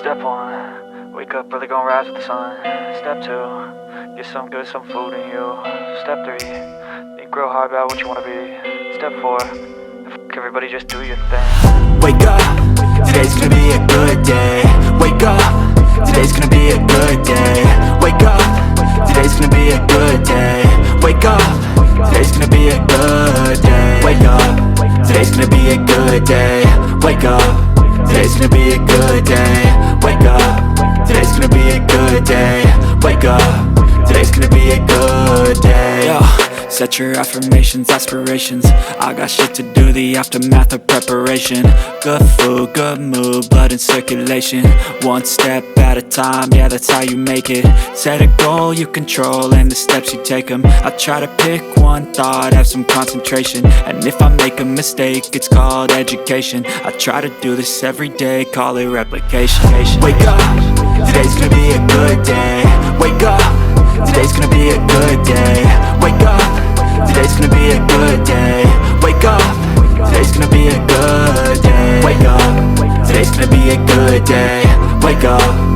Step 1, wake up early, gonna rise with the sun. Step 2, get some good, some food in you. Step 3, think real hard about what you wanna be. Step 4, fuck everybody, just do your thing. Wake up, today's gonna be a good day. Wake up, today's gonna be a good day. Wake up, today's gonna be a good day. Wake up, today's gonna be a good day. Wake up, today's gonna be a good day. Wake up, today's gonna be a good day. Wake up, today's gonna be a good day. Wake up, today's gonna be a good day. Yo, set your affirmations, aspirations. I got shit to do, the aftermath of preparation. Good food, good mood, blood in circulation. One step at a time, yeah, that's how you make it. Set a goal you control and the steps you take them. I try to pick one thought, have some concentration. And if I make a mistake, it's called education. I try to do this every day, call it replication. Wake up, today's gonna be a good day.